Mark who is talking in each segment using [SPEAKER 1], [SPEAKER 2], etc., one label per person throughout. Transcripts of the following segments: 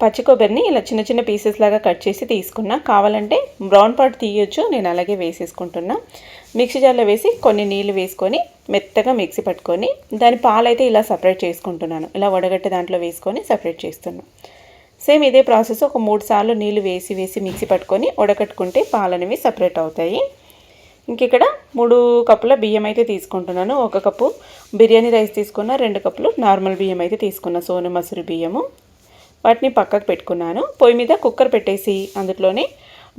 [SPEAKER 1] పచ్చి కొబ్బరిని ఇలా చిన్న చిన్న పీసెస్ లాగా కట్ చేసి తీసుకున్నా. కావాలంటే బ్రౌన్ పార్ట్ తీయొచ్చు, నేను అలాగే వేసేసుకుంటున్నా. మిక్సీ జార్లో వేసి కొన్ని నీళ్లు వేసుకొని మెత్తగా మిక్సీ పట్టుకొని దాని పాలైతే ఇలా సపరేట్ చేసుకుంటున్నాను. ఇలా వడగట్టి దాంట్లో వేసుకొని సపరేట్ చేస్తున్నాను. సేమ్ ఇదే ప్రాసెస్ ఒక 3 సార్లు నీళ్లు వేసి మిక్సీ పట్టుకొని వడకట్టుకుంటే పాలు అనేవి సపరేట్ అవుతాయి. ఇంక ఇక్కడ 3 కప్పుల బియ్యం అయితే తీసుకుంటున్నాను. 1 కప్పు బిర్యానీ రైస్ తీసుకున్న, 2 కప్పులు నార్మల్ బియ్యం అయితే తీసుకున్న, సోను మసూరి బియ్యము. వాటిని పక్కకు పెట్టుకున్నాను. పొయ్యి మీద కుక్కర్ పెట్టేసి అందులోనే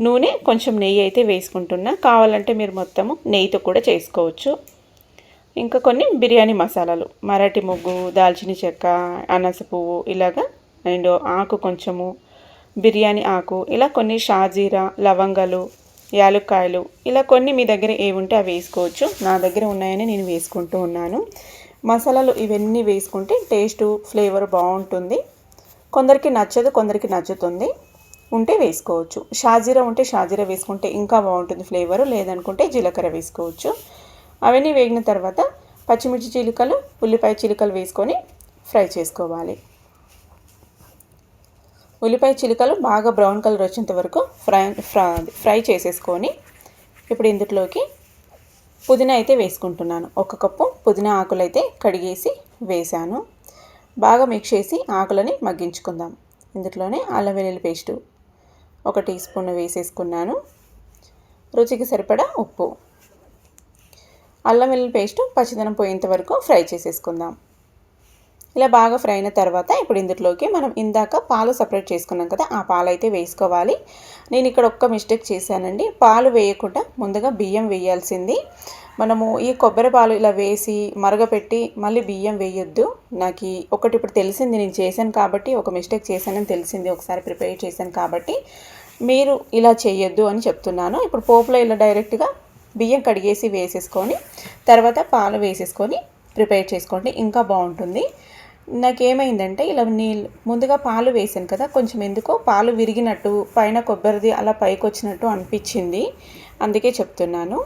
[SPEAKER 1] నూనె, కొంచెం నెయ్యి అయితే వేసుకుంటున్నా. కావాలంటే మీరు మొత్తము నెయ్యితో కూడా చేసుకోవచ్చు. ఇంకా కొన్ని బిర్యానీ మసాలాలు, మరాఠీ మొగ్గు, దాల్చిన చెక్క, అనాస పువ్వు ఇలాగా, అండ్ ఆకు కొంచెము, బిర్యానీ ఆకు, ఇలా కొన్ని షాజీరా, లవంగాలు, యాలక్కాయలు, ఇలా కొన్ని మీ దగ్గర ఏవి ఉంటే అవి వేసుకోవచ్చు. నా దగ్గర ఉన్నాయని నేను వేసుకుంటూ ఉన్నాను. మసాలాలు ఇవన్నీ వేసుకుంటే టేస్టు, ఫ్లేవర్ బాగుంటుంది. కొందరికి నచ్చదు, కొందరికి నచ్చుతుంది. ఉంటే వేసుకోవచ్చు. షాజీరా ఉంటే షాజీరా వేసుకుంటే ఇంకా బాగుంటుంది ఫ్లేవరు, లేదనుకుంటే జీలకర్ర వేసుకోవచ్చు. అవన్నీ వేగిన తర్వాత పచ్చిమిర్చి చీలికలు, ఉల్లిపాయ చీలికలు వేసుకొని ఫ్రై చేసుకోవాలి. ఉల్లిపాయ చిలుకలు బాగా బ్రౌన్ కలర్ వచ్చేంత వరకు ఫ్రై చేసేసుకొని ఇప్పుడు ఇందులోకి పుదీనా అయితే వేసుకుంటున్నాను. 1 కప్పు పుదీనా ఆకులు అయితే కడిగేసి వేసాను. బాగా మిక్స్ చేసి ఆకులని మగ్గించుకుందాం. ఇందులోనే అల్లం వెల్లుల్లి పేస్టు 1 టీ స్పూన్ వేసేసుకున్నాను. రుచికి సరిపడా ఉప్పు. అల్లం వెల్లుల్లి పేస్టు పచ్చిదనం పోయేంత వరకు ఫ్రై చేసేసుకుందాం. ఇలా బాగా ఫ్రై అయిన తర్వాత ఇప్పుడు ఇందులోకి మనం ఇందాక పాలు సపరేట్ చేసుకున్నాం కదా, ఆ పాలు అయితే వేసుకోవాలి. నేను ఇక్కడ ఒక్క మిస్టేక్ చేశానండి. పాలు వేయకుండా ముందుగా బియ్యం వేయాల్సింది. మనము ఈ కొబ్బరి పాలు ఇలా వేసి మరగపెట్టి మళ్ళీ బియ్యం వేయొద్దు. నాకు ఒకటి ఇప్పుడు తెలిసింది, నేను చేశాను కాబట్టి, ఒక మిస్టేక్ చేశానని తెలిసింది, ఒకసారి ప్రిపేర్ చేశాను కాబట్టి మీరు ఇలా చేయొద్దు అని చెప్తున్నాను. ఇప్పుడు పోపులో ఇలా డైరెక్ట్గా బియ్యం కడిగేసి వేసేసుకొని తర్వాత పాలు వేసేసుకొని ప్రిపేర్ చేసుకోండి, ఇంకా బాగుంటుంది. నాకేమైందంటే ఇలా ముందుగా పాలు వేసాను కదా, కొంచెం ఎందుకో పాలు విరిగినట్టు, పైన కొబ్బరిది అలా పైకి వచ్చినట్టు అనిపించింది. అందుకే చెప్తున్నాను.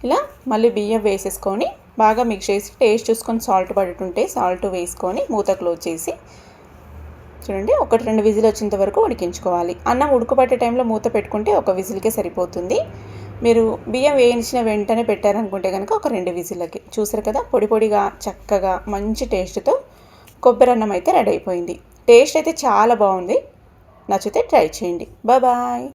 [SPEAKER 1] ఇలా మళ్ళీ బియ్యం వేసేసుకొని బాగా మిక్స్ చేసి టేస్ట్ చూసుకొని సాల్ట్ పడుతుంటే సాల్ట్ వేసుకొని మూత క్లోజ్ చేసి చూడండి 1-2 విజిల్ వచ్చేంత వరకు ఉడికించుకోవాలి. అన్నం ఉడకబట్టే టైంలో మూత పెట్టుకుంటే 1 విజిల్కే సరిపోతుంది. మీరు బియ్యం వేయించిన వెంటనే పెట్టారనుకుంటే కనుక ఒక 2 విజిల్లకి. చూసారు కదా, పొడి పొడిగా చక్కగా మంచి టేస్ట్తో కొబ్బరి అన్నం అయితే రెడీ అయిపోయింది. టేస్ట్ అయితే చాలా బాగుంది. నచ్చితే ట్రై చేయండి. బాయ్.